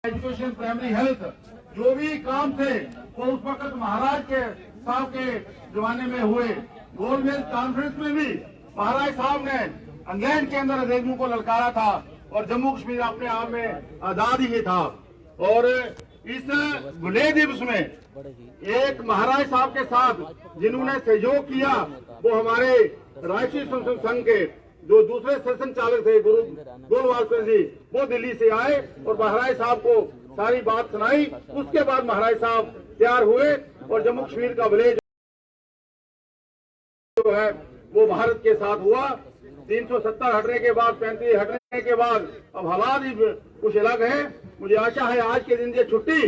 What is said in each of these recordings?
Education, primary health, जो भी काम थे वो उस वक्त महाराज के साहब के जमाने में हुए। गोलमेज कॉन्फ्रेंस में भी महाराज साहब ने इंग्लैंड के अंदर अंग्रेजों को ललकारा था और जम्मू कश्मीर अपने आप में आजाद ही था। और इस विलय दिवस में एक महाराज साहब के साथ जिन्होंने सहयोग किया वो हमारे राष्ट्रीय संसद संघ के जो दूसरे सेशन चालक थे गुरु गोलवाल जी, वो दिल्ली से आए और महाराज साहब को सारी बात सुनाई। उसके बाद महाराज साहब तैयार हुए और जम्मू कश्मीर का विलय जो है वो भारत के साथ हुआ। 370 हटने के बाद, 35 हटने के बाद अब हालात ही कुछ अलग है। मुझे आशा है आज के दिन ये छुट्टी,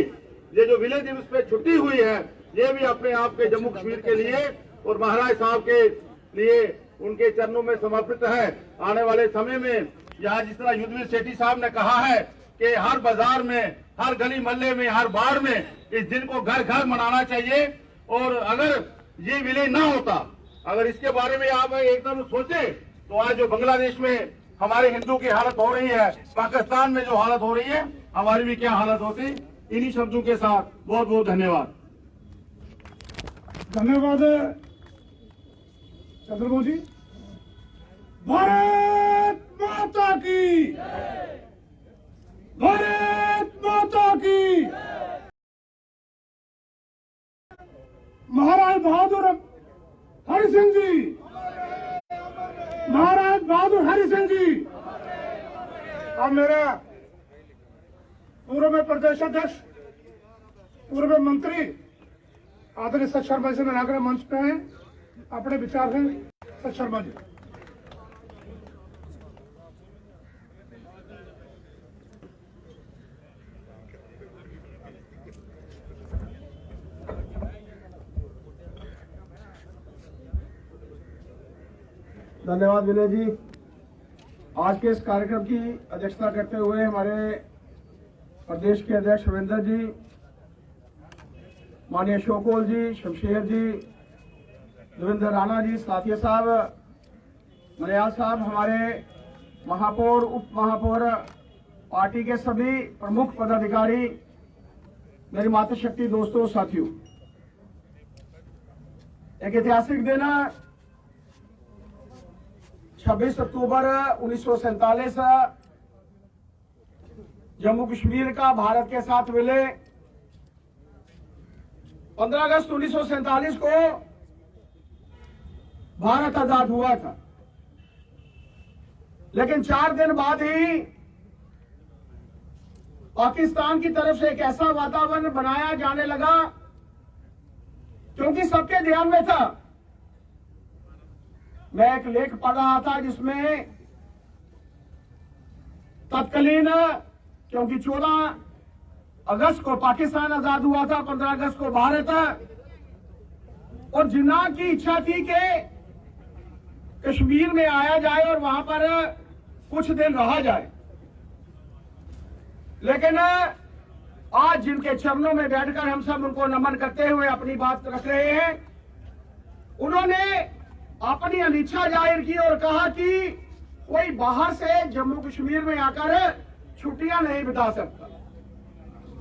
ये जो विलय दिवस पे छुट्टी हुई है, ये भी अपने आप के जम्मू कश्मीर के लिए और महाराज साहब के लिए उनके चरणों में समर्पित है। आने वाले समय में यहाँ जिस तरह युद्धवीर सेठी साहब ने कहा है कि हर बाजार में, हर गली मोहल्ले में, हर बार में इस दिन को घर घर मनाना चाहिए। और अगर ये विलय ना होता, अगर इसके बारे में आप एकदम सोचे तो आज जो बांग्लादेश में हमारे हिंदू की हालत हो रही है, पाकिस्तान में जो हालत हो रही है, हमारी भी क्या हालत होती। इन्हीं शब्दों के साथ बहुत बहुत धन्यवाद। धन्यवाद चंद्रबाबू जी। भारत माता की, भारत माता की। महाराज बहादुर हरि सिंह जी, महाराज बहादुर हरि सिंह जी। अब मेरा पूर्व में प्रदेश अध्यक्ष, पूर्व मंत्री आदरणीय सच शर्मा जी में आग्रह मंच पे हैं, अपने विचार हैं। सच शर्मा जी। धन्यवाद विनय जी। आज के इस कार्यक्रम की अध्यक्षता करते हुए हमारे प्रदेश के अध्यक्ष रविंदर जी, माननीय शोकोल जी, शमशेर जी, देवेंद्र राणा जी, साथिया साहब, मलयाल साहब, हमारे महापौर, उप महापौर, पार्टी के सभी प्रमुख पदाधिकारी, मेरी मातृशक्ति दोस्तों, साथियों, एक ऐतिहासिक दिन 26 अक्टूबर 1947 जम्मू कश्मीर का भारत के साथ विलय। 15 अगस्त 1947 को भारत आजाद हुआ था, लेकिन 4 दिन बाद ही पाकिस्तान की तरफ से एक ऐसा वातावरण बनाया जाने लगा क्योंकि सबके ध्यान में था। मैं एक लेख पढ़ रहा था जिसमें तत्कालीन, क्योंकि 14 अगस्त को पाकिस्तान आजाद हुआ था, 15 अगस्त को भारत, और जिन्ना की इच्छा थी कि कश्मीर में आया जाए और वहां पर कुछ दिन रहा जाए। लेकिन आज जिनके चरणों में बैठकर हम सब उनको नमन करते हुए अपनी बात रख रहे हैं, उन्होंने अपनी अनिच्छा जाहिर की और कहा कि कोई बाहर से जम्मू कश्मीर में आकर छुट्टियां नहीं बिता सकता।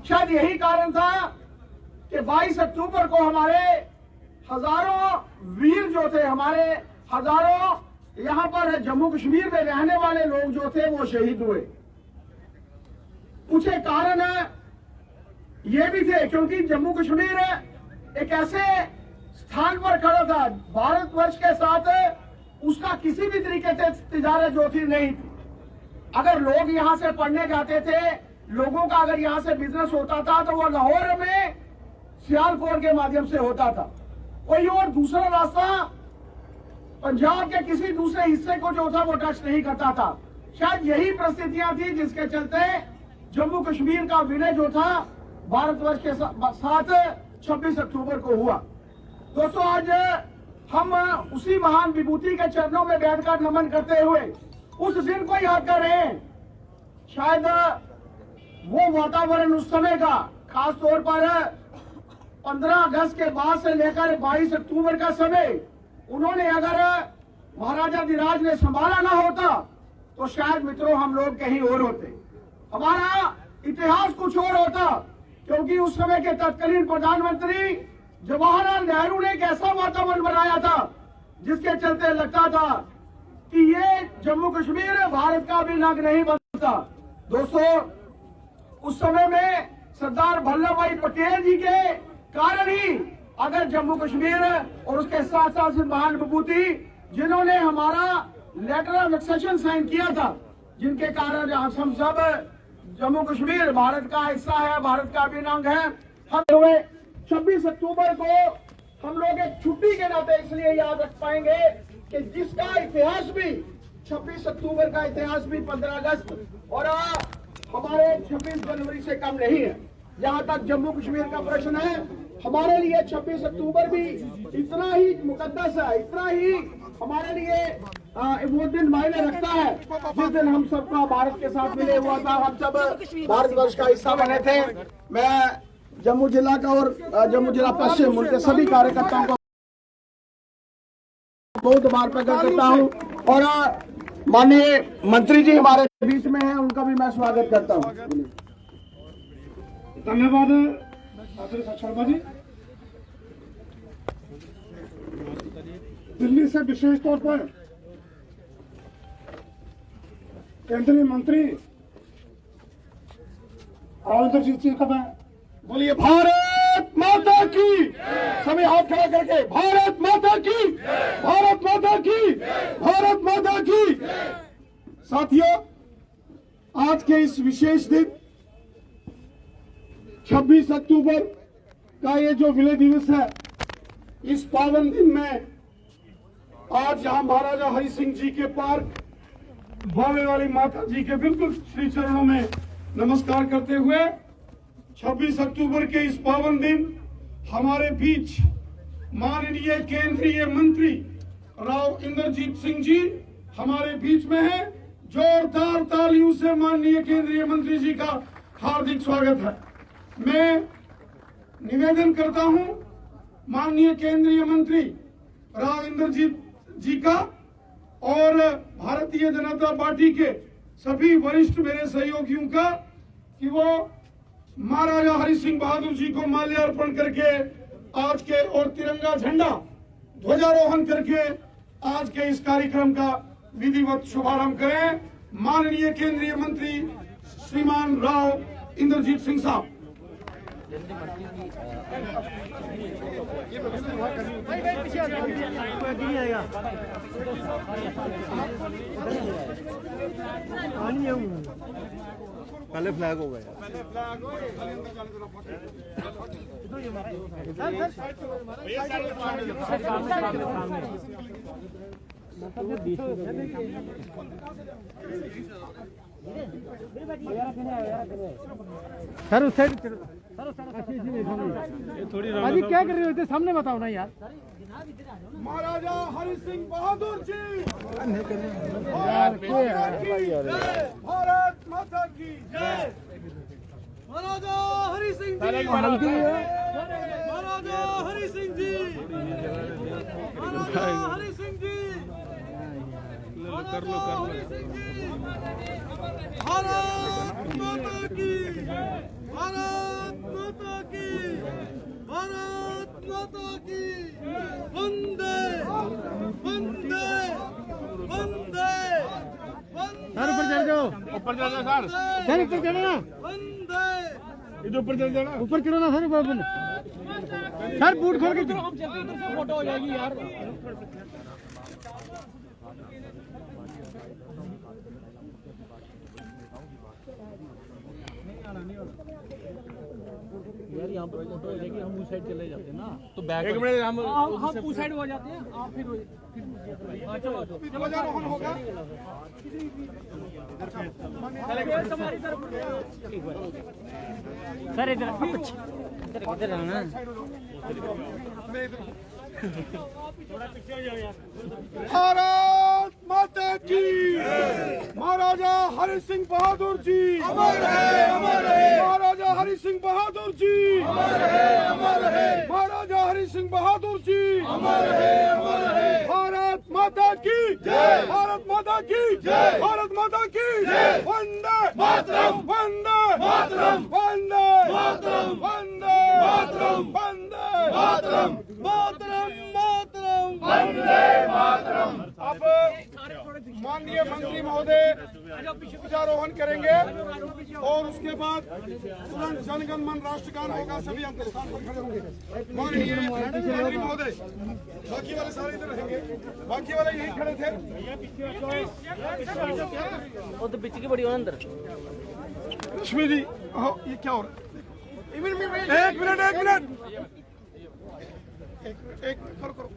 शायद यही कारण था कि 22 अक्टूबर को हमारे हजारों वीर जो थे, हमारे हजारों यहां पर जम्मू कश्मीर में रहने वाले लोग जो थे वो शहीद हुए। कुछ कारण ये भी थे क्योंकि जम्मू कश्मीर एक ऐसे स्थान पर खड़ा था, भारतवर्ष के साथ उसका किसी भी तरीके से तिजारत जो थी नहीं थी। अगर लोग यहां से पढ़ने जाते थे, लोगों का अगर यहां से बिजनेस होता था तो वो लाहौर में सियालकोट के माध्यम से होता था। कोई और दूसरा रास्ता पंजाब के किसी दूसरे हिस्से को जो था वो टच नहीं करता था। शायद यही परिस्थितियां थी जिसके चलते जम्मू कश्मीर का विलय जो था भारतवर्ष के साथ 26 अक्टूबर को हुआ। दोस्तों, आज हम उसी महान विभूति के चरणों में बैठकर नमन करते हुए उस दिन को याद कर रहे हैं। शायद वो वातावरण उस समय का, खास तौर पर 15 अगस्त के बाद से लेकर 22 अक्टूबर का समय, उन्होंने अगर महाराजा धीराज ने संभाला ना होता तो शायद मित्रों हम लोग कहीं और होते। हमारा इतिहास कुछ और होता, क्योंकि उस समय के तत्कालीन प्रधानमंत्री जवाहरलाल नेहरू ने एक ऐसा वातावरण बनाया था जिसके चलते लगता था कि ये जम्मू कश्मीर भारत का भी अंग नहीं बनता। दोस्तों, उस समय में सरदार वल्लभ भाई पटेल जी के कारण ही अगर जम्मू कश्मीर और उसके साथ साथ महान विभूति जिन्होंने हमारा लेटर ऑफ एक्सेशन साइन किया था, जिनके कारण हम सब जम्मू कश्मीर भारत का हिस्सा है, भारत का भी अंग है। हम हुए 26 अक्टूबर को हम लोग एक छुट्टी के नाते इसलिए याद रख पाएंगे कि जिसका इतिहास भी 26 अक्टूबर का इतिहास भी 15 अगस्त और हमारे 26 जनवरी से कम नहीं है। जहां तक जम्मू कश्मीर का प्रश्न है, हमारे लिए 26 अक्टूबर भी इतना ही मुकद्दस है, इतना ही हमारे लिए वो दिन मायने रखता है जिस दिन हम सबका भारत के साथ मिले हुआ था, हम सब भारतवर्ष का हिस्सा बने थे। मैं जम्मू जिला का और जम्मू जिला पश्चिम उनके सभी कार्यकर्ताओं को बहुत बार प्रकट करता हूँ और माननीय मंत्री जी हमारे बीच में हैं, उनका भी मैं स्वागत करता हूँ। धन्यवाद आदरणीय शर्मा जी। दिल्ली से विशेष तौर पर केंद्रीय मंत्री राजेंद्रजीत सिंह का मैं बोलिए भारत माता की, सभी हाथ खड़ा करके भारत माता की, भारत माता की, भारत माता की। साथियों, आज के इस विशेष दिन 26 अक्टूबर का ये जो विलय दिवस है, इस पावन दिन में आज यहाँ महाराजा हरि सिंह जी के पार्क भावे वाली माता जी के बिल्कुल श्री चरणों में नमस्कार करते हुए 26 अक्टूबर के इस पावन दिन हमारे बीच माननीय केंद्रीय मंत्री राव इंद्रजीत सिंह जी हमारे बीच में हैं। जोरदार तालियों से माननीय केंद्रीय मंत्री जी का हार्दिक स्वागत है। मैं निवेदन करता हूं माननीय केंद्रीय मंत्री राव इंद्रजीत जी का और भारतीय जनता पार्टी के सभी वरिष्ठ मेरे सहयोगियों का कि वो महाराजा हरि सिंह बहादुर जी को माल्यार्पण करके आज के और तिरंगा झंडा ध्वजारोहण करके आज के इस कार्यक्रम का विधिवत शुभारंभ करें। माननीय केंद्रीय मंत्री श्रीमान राव इंद्रजीत सिंह साहब। पहले फ्लैग हो गया। सर उस साइड अभी क्या कर रहे हो? सामने बताओ ना यार। महाराजा हरि सिंह बहादुर जी, भारत माता की जय। महाराजा हरि सिंह जी, महाराजा हरि सिंह जी, महाराजा हरि सिंह जी, महाराजा हरि सिंह जी, भारत माता की, भारत माता की, भारत माता की। वंदे वंदे वंदे सर ऊपर चढ़ जाओ, ऊपर चढ़ जाओ सर। सर ऊपर चढ़ो ना, वंदे इधर ऊपर चढ़ जाओ। ऊपर चढ़ो ना सर। सर बूट खोल के फोटो हो जाएगी यार। यार यहाँ पर फोटो हो जाएगी, हम उस साइड चले जाते हैं ना तो बैक। एक मिनट हम उस साइड हो जाते हैं, आप फिर ध्वजारोहण होगा। सर इधर इधर आना। भारत माता की, महाराजा हरि सिंह बहादुर जी अमर है, अमर है। महाराजा हरि सिंह बहादुर जी अमर है, अमर है। महाराजा हरि सिंह बहादुर जी अमर है, अमर है। भारत माता माता की जय, भारत माता की जय, भारत माता की जय, वंदे मातरम, वंदे मातरम, वंदे मातरम, वंदे मातरम, वंदे मातरम, मातरम मातरम, वंदे मातरम। अब माननीय मंत्री महोदय ध्वजारोहण करेंगे और उसके बाद तुरंत जनगण मन राष्ट्रगान होगा। सभी अपने स्थान पर खड़े होंगे। माननीय मंत्री महोदय, बाकी वाले सारे इधर रहेंगे, बाकी वाले यहीं खड़े थे। वो तो पिछली बड़ी अंदर रश्मि जी, ये क्या हो रहा है? एक मिनट करो।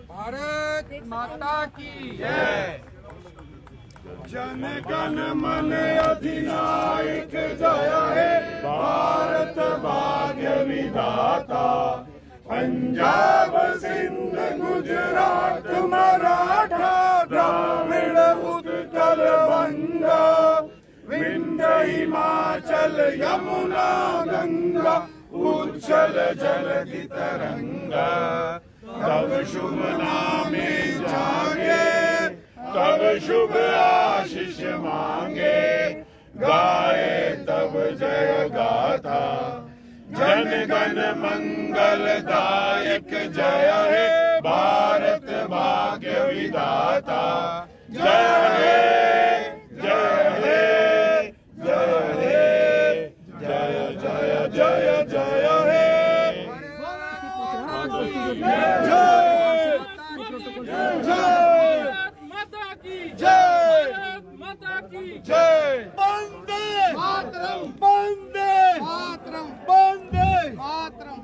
भारत माता की जय। जन गण मन अधिनायक जय हे भारत भाग्य विधाता। पंजाब सिंध गुजरात मराठा द्राविड़ उत्कल बंगा, विंध्य हिमाचल यमुना गंगा, उच्छल जलधि तरंगा। तब शुभ नामे जागे, तब शुभ आशीष मांगे, गाए तब जय गाथा। जन गण मंगल दायक जय हे भारत भाग्य विधाता। जय हे जय हे जय हे जय जय जय जय हे जय। वंदे मातरम, वंदे मातरम, वंदे मातरम।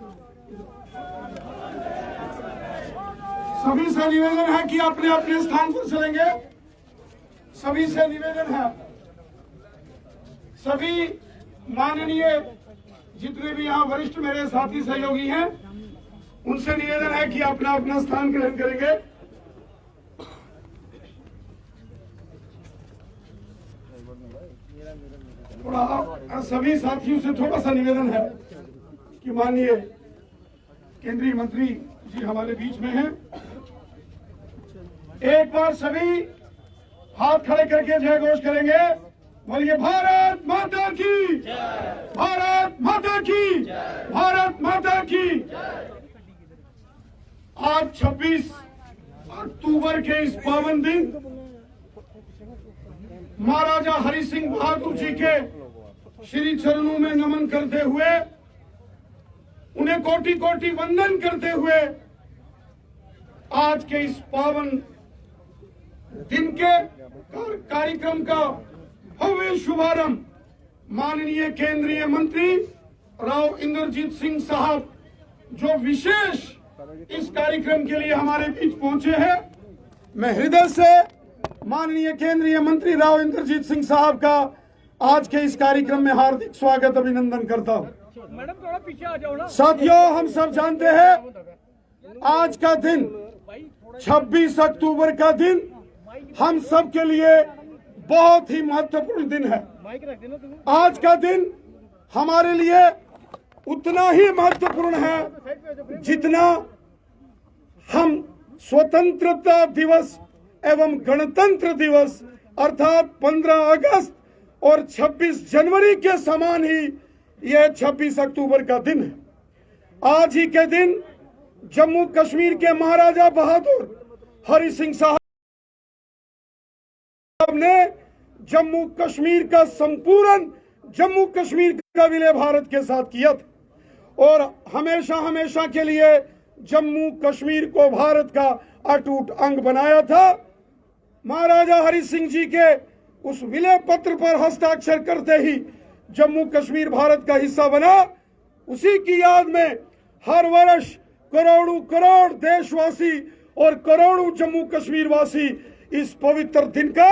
सभी से निवेदन है कि अपने अपने स्थान पर चलेंगे। सभी से निवेदन है, सभी माननीय जितने भी यहाँ वरिष्ठ मेरे साथी सहयोगी हैं, उनसे निवेदन है कि अपना अपना स्थान ग्रहण करेंगे। थोड़ा सभी साथियों से थोड़ा सा निवेदन है कि माननीय केंद्रीय मंत्री जी हमारे बीच में हैं। एक बार सभी हाथ खड़े करके जय घोष करेंगे। बोलिए भारत माता की, भारत माता की, भारत माता की। आज 26 अक्टूबर के इस पावन दिन महाराजा हरि सिंह बहादुर जी के श्री चरणों में नमन करते हुए, उन्हें कोटि कोटि वंदन करते हुए आज के इस पावन दिन के कार्यक्रम का भव्य शुभारंभ माननीय केंद्रीय मंत्री राव इंद्रजीत सिंह साहब, जो विशेष इस कार्यक्रम के लिए हमारे बीच पहुंचे हैं, मैं हृदय से माननीय केंद्रीय मंत्री राव इंद्रजीत सिंह साहब का आज के इस कार्यक्रम में हार्दिक स्वागत अभिनंदन करता हूं। मैडम थोड़ा पीछे आ जाओ ना। साथियों, हम सब जानते हैं आज का दिन 26 अक्टूबर का दिन हम सब के लिए बहुत ही महत्वपूर्ण दिन है। आज का दिन हमारे लिए उतना ही महत्वपूर्ण है जितना हम स्वतंत्रता दिवस एवं गणतंत्र दिवस अर्थात 15 अगस्त और 26 जनवरी के समान ही यह 26 अक्टूबर का दिन है। आज ही के दिन जम्मू कश्मीर के महाराजा बहादुर हरि सिंह साहब ने जम्मू कश्मीर का संपूर्ण जम्मू कश्मीर का विलय भारत के साथ किया था और हमेशा हमेशा के लिए जम्मू कश्मीर को भारत का अटूट अंग बनाया था। महाराजा हरि सिंह जी के उस विलय पत्र पर हस्ताक्षर करते ही जम्मू कश्मीर भारत का हिस्सा बना। उसी की याद में हर वर्ष करोड़ों करोड़ देशवासी और करोड़ों जम्मू कश्मीर वासी इस पवित्र दिन का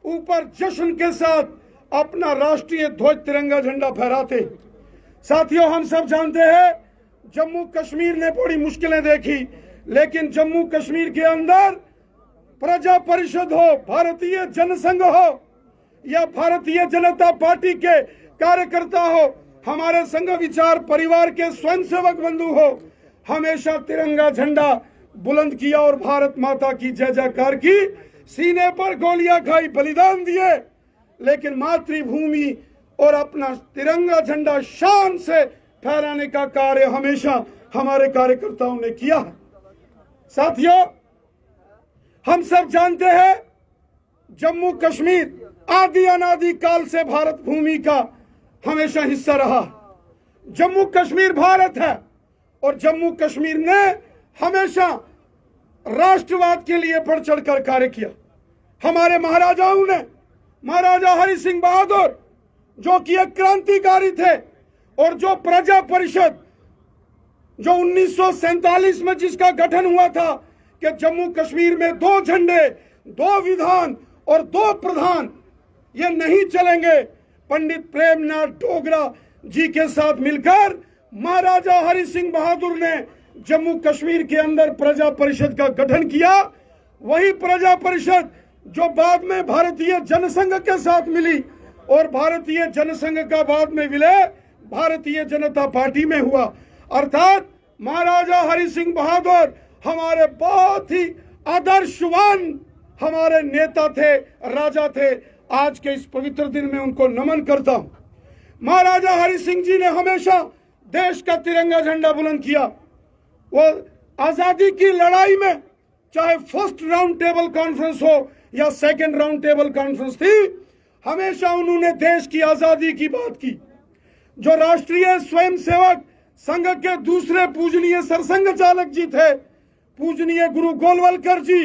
ऊपर जश्न के साथ अपना राष्ट्रीय ध्वज तिरंगा झंडा फहराते। साथियों, हम सब जानते हैं जम्मू कश्मीर ने बड़ी मुश्किलें देखी, लेकिन जम्मू कश्मीर के अंदर प्रजा परिषद हो, भारतीय जनसंघ हो या भारतीय जनता पार्टी के कार्यकर्ता हो, हमारे संघ विचार परिवार के स्वयंसेवक बंधु हो, हमेशा तिरंगा झंडा बुलंद किया और भारत माता की जय जयकार की, सीने पर गोलियां खाई, बलिदान दिए, लेकिन मातृभूमि और अपना तिरंगा झंडा शान से फहराने का कार्य हमेशा हमारे कार्यकर्ताओं ने किया है। साथियों, हम सब जानते हैं जम्मू कश्मीर आदि अनादि काल से भारत भूमि का हमेशा हिस्सा रहा। जम्मू कश्मीर भारत है और जम्मू कश्मीर ने हमेशा राष्ट्रवाद के लिए बढ़ चढ़कर कार्य किया। हमारे महाराजाओं ने, महाराजा हरि सिंह बहादुर जो कि एक क्रांतिकारी थे और जो प्रजा परिषद जो 1947 में जिसका गठन हुआ था कि जम्मू कश्मीर में 2 झंडे, 2 विधान और 2 प्रधान, ये नहीं चलेंगे। पंडित प्रेमनाथ डोगरा जी के साथ मिलकर महाराजा हरि सिंह बहादुर ने जम्मू कश्मीर के अंदर प्रजा परिषद का गठन किया। वही प्रजा परिषद जो बाद में भारतीय जनसंघ के साथ मिली और भारतीय जनसंघ का बाद में विलय भारतीय जनता पार्टी में हुआ। अर्थात महाराजा हरि सिंह बहादुर हमारे बहुत ही आदर्शवान हमारे नेता थे, राजा थे। आज के इस पवित्र दिन में उनको नमन करता हूं। महाराजा हरि सिंह जी ने हमेशा देश का तिरंगा झंडा बुलंद किया। वो आजादी की लड़ाई में चाहे फर्स्ट राउंड टेबल कॉन्फ्रेंस हो या सेकंड राउंड टेबल कॉन्फ्रेंस थी, हमेशा उन्होंने देश की आजादी की बात की। जो राष्ट्रीय स्वयंसेवक संघ के दूसरे पूजनीय सरसंघ चालक जी थे, पूजनीय गुरु गोलवलकर जी,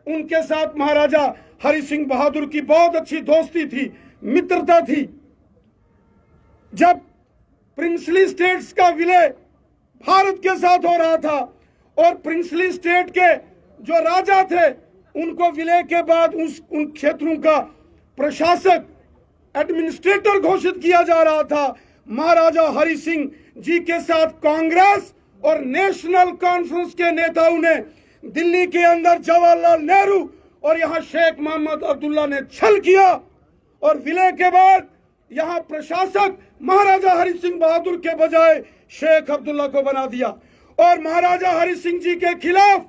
उनके साथ महाराजा हरि सिंह बहादुर की बहुत अच्छी दोस्ती थी, मित्रता थी। जब प्रिंसली स्टेट्स का विलय भारत के साथ हो रहा था और प्रिंसली स्टेट के जो राजा थे उनको विलय के बाद उन क्षेत्रों का प्रशासक, एडमिनिस्ट्रेटर घोषित किया जा रहा था, महाराजा हरि सिंह जी के साथ कांग्रेस और नेशनल कॉन्फ्रेंस के नेताओं ने दिल्ली के अंदर जवाहरलाल नेहरू और यहाँ शेख मोहम्मद अब्दुल्ला ने छल किया और विलय के बाद यहाँ प्रशासक महाराजा हरि सिंह बहादुर के बजाय शेख अब्दुल्ला को बना दिया और महाराजा हरि सिंह जी के खिलाफ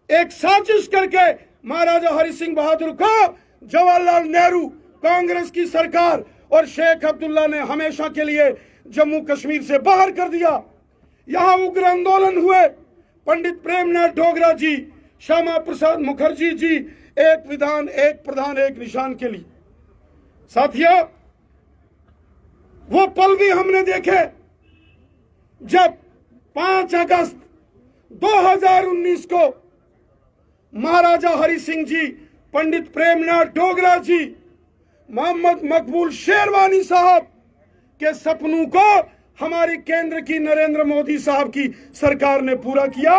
एक साजिश करके महाराजा हरि सिंह बहादुर को जवाहरलाल नेहरू, कांग्रेस की सरकार और शेख अब्दुल्ला ने हमेशा के लिए जम्मू कश्मीर से बाहर कर दिया। यहाँ उग्र आंदोलन हुए। पंडित प्रेमनाथ डोगरा जी, श्यामा प्रसाद मुखर्जी जी, एक विधान एक प्रधान एक निशान के लिए। साथियों, वो पल भी हमने देखे जब 5 अगस्त 2019 को महाराजा हरि सिंह जी, पंडित प्रेमनाथ डोगरा जी, मोहम्मद मकबूल शेरवानी साहब के सपनों को हमारी केंद्र की नरेंद्र मोदी साहब की सरकार ने पूरा किया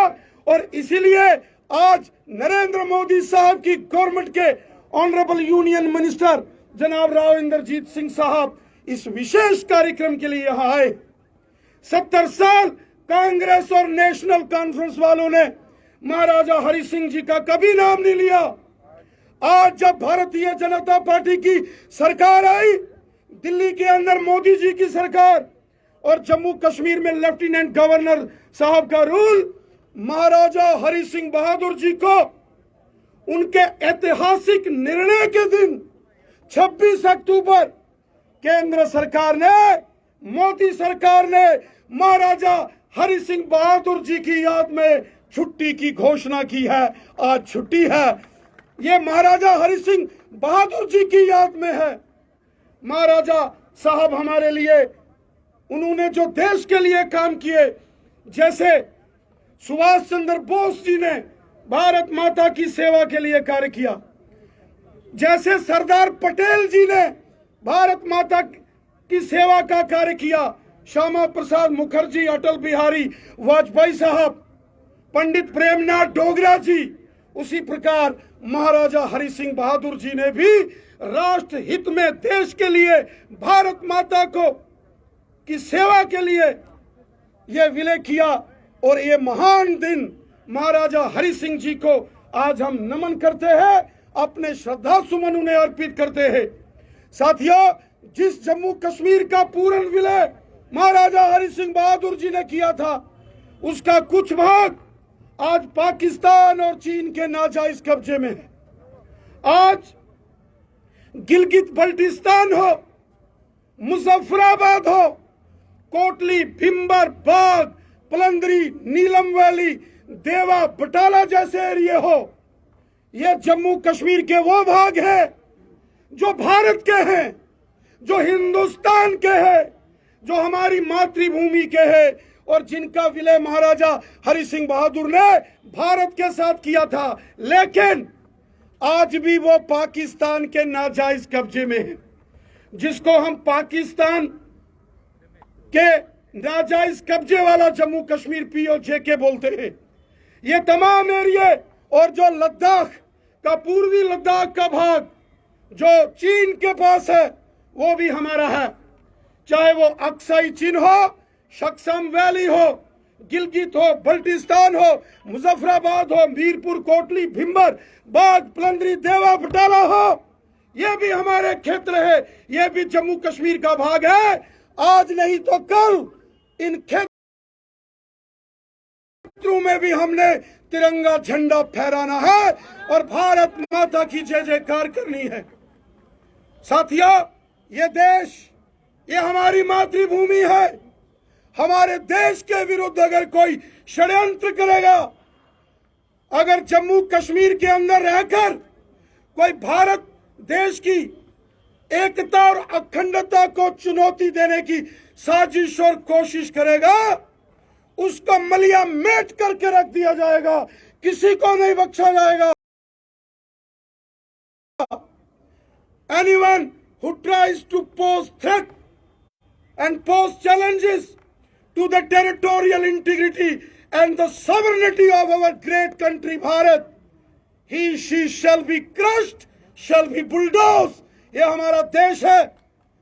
और इसीलिए आज नरेंद्र मोदी साहब की गवर्नमेंट के ऑनरेबल यूनियन मिनिस्टर जनाब राव इंद्रजीत सिंह साहब इस विशेष कार्यक्रम के लिए यहाँ आए। 70 साल कांग्रेस और नेशनल कॉन्फ्रेंस वालों ने महाराजा हरि सिंह जी का कभी नाम नहीं लिया। आज जब भारतीय जनता पार्टी की सरकार आई, दिल्ली के अंदर मोदी जी की सरकार और जम्मू कश्मीर में लेफ्टिनेंट गवर्नर साहब का रूल, महाराजा हरि सिंह बहादुर जी को उनके ऐतिहासिक निर्णय के दिन 26 अक्टूबर केंद्र सरकार ने, मोदी सरकार ने महाराजा हरि सिंह बहादुर जी की याद में छुट्टी की घोषणा की है। आज छुट्टी है, ये महाराजा हरि सिंह बहादुर जी की याद में है। महाराजा साहब हमारे लिए, उन्होंने जो देश के लिए काम किए, जैसे सुभाष चंद्र बोस जी ने भारत माता की सेवा के लिए कार्य किया, जैसे सरदार पटेल जी ने भारत माता की सेवा का कार्य किया, श्यामा प्रसाद मुखर्जी, अटल बिहारी वाजपेयी साहब, पंडित प्रेमनाथ डोगरा जी, उसी प्रकार महाराजा हरि सिंह बहादुर जी ने भी राष्ट्र हित में देश के लिए, भारत माता को की सेवा के लिए यह विलय किया और ये महान दिन महाराजा हरि सिंह जी को आज हम नमन करते हैं, अपने श्रद्धा सुमन उन्हें अर्पित करते हैं। साथियों, जिस जम्मू कश्मीर का पूर्ण विलय महाराजा हरि सिंह बहादुर जी ने किया था, उसका कुछ भाग आज पाकिस्तान और चीन के नाजायज कब्जे में है। आज गिलगित बल्टिस्तान हो, मुजफ्फराबाद हो, कोटली, भिंबर, बाग, पलंदरी, नीलम वैली, देवा, बटाला जैसे एरिया हो, ये जम्मू कश्मीर के वो भाग हैं जो भारत के हैं, जो हिंदुस्तान के हैं, जो हमारी मातृभूमि के हैं और जिनका विलय महाराजा हरि सिंह बहादुर ने भारत के साथ किया था। लेकिन आज भी वो पाकिस्तान के नाजायज कब्जे में है, जिसको हम पाकिस्तान के नाजायज कब्जे वाला जम्मू कश्मीर POJK बोलते हैं। ये तमाम एरिया और जो लद्दाख का, पूर्वी लद्दाख का भाग जो चीन के पास है, वो भी हमारा है। चाहे वो अक्साई चीन हो, शक्सम वैली हो, गिलगित हो, बल्टिस्तान हो, मुजफ्फराबाद हो, मीरपुर, कोटली, भिंबर, बाग, पलंदरी, देवा, बटाला हो, ये भी हमारे क्षेत्र है, ये भी जम्मू कश्मीर का भाग है। आज नहीं तो कल इन क्षेत्रों में भी हमने तिरंगा झंडा फहराना है और भारत माता की जय जयकार करनी है। साथियों, ये देश, ये हमारी मातृभूमि है। हमारे देश के विरुद्ध अगर कोई षड्यंत्र करेगा, अगर जम्मू कश्मीर के अंदर रहकर कोई भारत देश की एकता और अखंडता को चुनौती देने की साजिश और कोशिश करेगा, उसको मलिया मेट करके रख दिया जाएगा, किसी को नहीं बख्शा जाएगा। Anyone who tries to pose threat and pose challenges to the territorial integrity and the sovereignty of our great country Bharat, he, she shall be crushed, shall be bulldozed। ये हमारा देश है,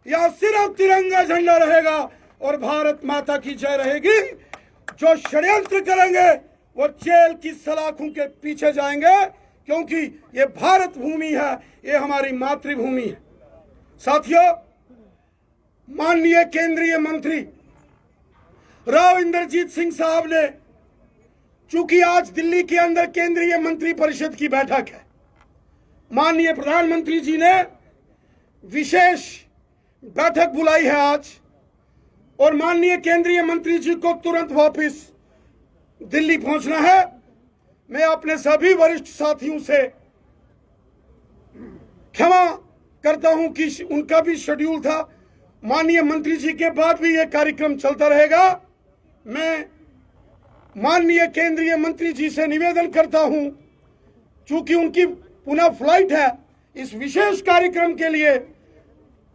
यहाँ सिर्फ तिरंगा झंडा रहेगा और भारत माता की जय रहेगी। जो षड्यंत्र करेंगे वो जेल की सलाखों के पीछे जाएंगे, क्योंकि ये भारत भूमि है, ये हमारी मातृभूमि है। साथियों, माननीय केंद्रीय मंत्री राव इंद्रजीत सिंह साहब ने, चूंकि आज दिल्ली के अंदर केंद्रीय मंत्री परिषद की बैठक है, माननीय प्रधानमंत्री जी ने विशेष बैठक बुलाई है आज, और माननीय केंद्रीय मंत्री जी को तुरंत वापस दिल्ली पहुंचना है। मैं अपने सभी वरिष्ठ साथियों से क्षमा करता हूं कि उनका भी शेड्यूल था। माननीय मंत्री जी के बाद भी यह कार्यक्रम चलता रहेगा। मैं माननीय केंद्रीय मंत्री जी से निवेदन करता हूं, चूंकि उनकी पुनः फ्लाइट है, इस विशेष कार्यक्रम के लिए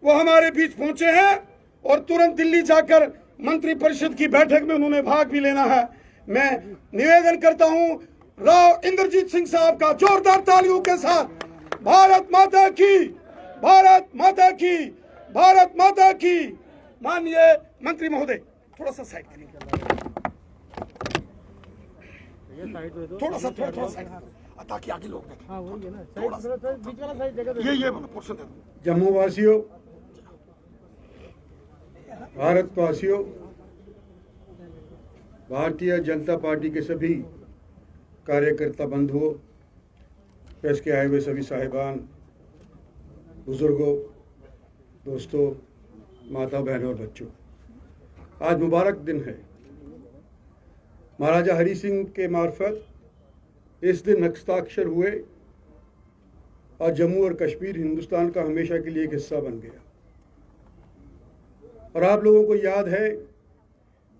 वो हमारे बीच पहुंचे हैं और तुरंत दिल्ली जाकर मंत्री परिषद की बैठक में उन्होंने भाग भी लेना है। मैं निवेदन करता हूं राव इंद्रजीत सिंह साहब का जोरदार तालियों के साथ, भारत माता की, भारत माता की, भारत माता की। माननीय मंत्री महोदय, थोड़ा सा साइड करिए, थोड़ा सा साइड, ताकि आगे लोग देखें। थोड़ा सा ये पोर्शन दे दो। जम्मू वासियों, भारतवासियों, भारतीय जनता पार्टी के सभी कार्यकर्ता बंधुओं, प्रेस के आए हुए सभी साहिबान, बुजुर्गों, दोस्तों, माता बहनों और बच्चों, आज मुबारक दिन है। महाराजा हरि सिंह के मार्फत इस दिन हस्ताक्षर हुए और जम्मू और कश्मीर हिंदुस्तान का हमेशा के लिए एक हिस्सा बन गया। और आप लोगों को याद है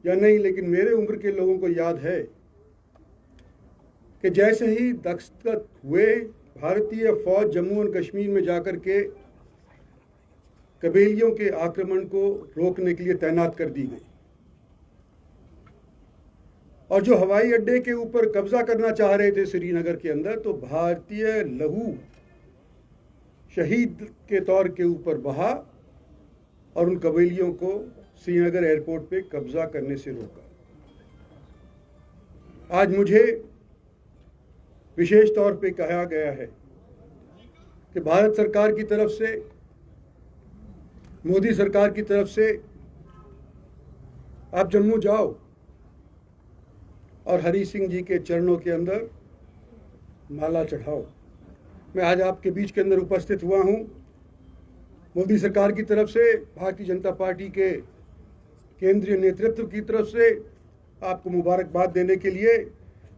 या नहीं, लेकिन मेरे उम्र के लोगों को याद है कि जैसे ही दस्तखत हुए, भारतीय फौज जम्मू और कश्मीर में जाकर के कबीलियों के आक्रमण को रोकने के लिए तैनात कर दी गई, और जो हवाई अड्डे के ऊपर कब्जा करना चाह रहे थे श्रीनगर के अंदर, तो भारतीय लहू शहीद के तौर के ऊपर बहा और उन कबीलियों को श्रीनगर एयरपोर्ट पे कब्जा करने से रोका। आज मुझे विशेष तौर पे कहा गया है कि भारत सरकार की तरफ से, मोदी सरकार की तरफ से, आप जम्मू जाओ, और हरि सिंह जी के चरणों के अंदर माला चढ़ाओ। मैं आज आपके बीच के अंदर उपस्थित हुआ हूं मोदी सरकार की तरफ से, भारतीय जनता पार्टी के केंद्रीय नेतृत्व की तरफ से आपको मुबारकबाद देने के लिए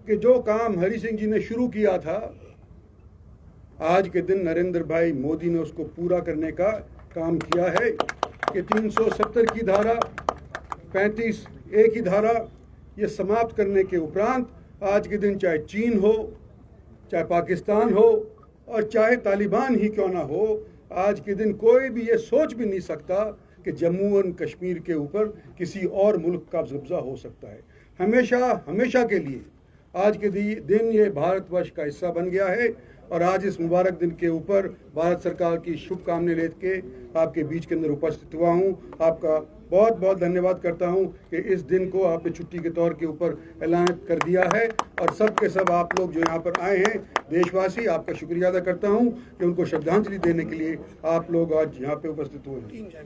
कि जो काम हरि सिंह जी ने शुरू किया था, आज के दिन नरेंद्र भाई मोदी ने उसको पूरा करने का काम किया है कि 370 की धारा, 35A की धारा ये समाप्त करने के उपरांत आज के दिन चाहे चीन हो, चाहे पाकिस्तान हो और चाहे तालिबान ही क्यों ना हो, आज के दिन कोई भी ये सोच भी नहीं सकता कि जम्मू और कश्मीर के ऊपर किसी और मुल्क का कब्जा हो सकता है। हमेशा के लिए आज के दिन ये भारतवर्ष का हिस्सा बन गया है और आज इस मुबारक दिन के ऊपर भारत सरकार की शुभकामनाएं लेके आपके बीच के अंदर उपस्थित हुआ हूं। आपका बहुत बहुत धन्यवाद करता हूं कि इस दिन को आपने छुट्टी के तौर के ऊपर ऐलान कर दिया है और सब के सब आप लोग जो यहाँ पर आए हैं देशवासी, आपका शुक्रिया अदा करता हूं कि उनको श्रद्धांजलि देने के लिए आप लोग आज यहाँ पे उपस्थित हुए हैं।